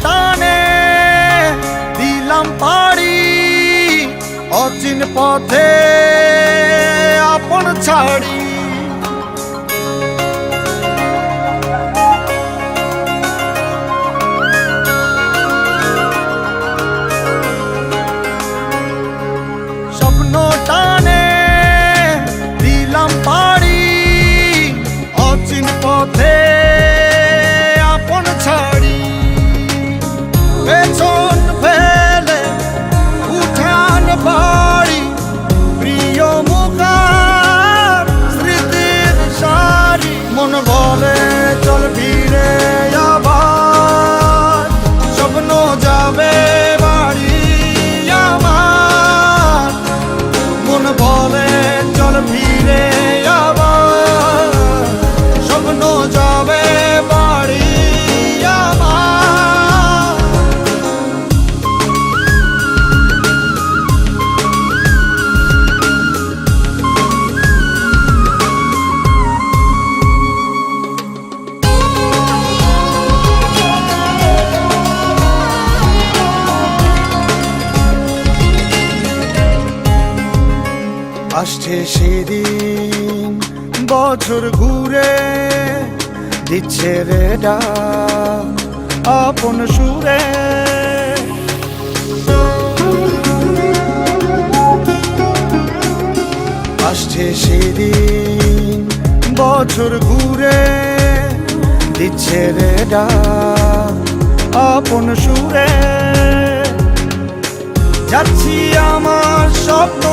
টানে দিলাম পাড়ি অচিন পথে আপন ছাড়ি। স্বপ্ন টানে দিলাম পাড়ি অচিন পথে আপন ছাড়ি। পেছন ফেলে উঠান বাড়ি প্রিয় মুখার স্মৃতির সারি। মন বলে চল ফিরে আবার স্বপ্ন যাবে বাড়ি আমার। মন বলে চল ফিরে আবার স্বপ্ন যাবে বাড়ি আমার। আসছে সেদিন বছর ঘুরে দিচ্ছে রে ডাক আপন সুরে। আসছে সেদিন বছর ঘুরে দিচ্ছে রে ডাক আপন সুরে। যাচ্ছি আমার স্বপ্ন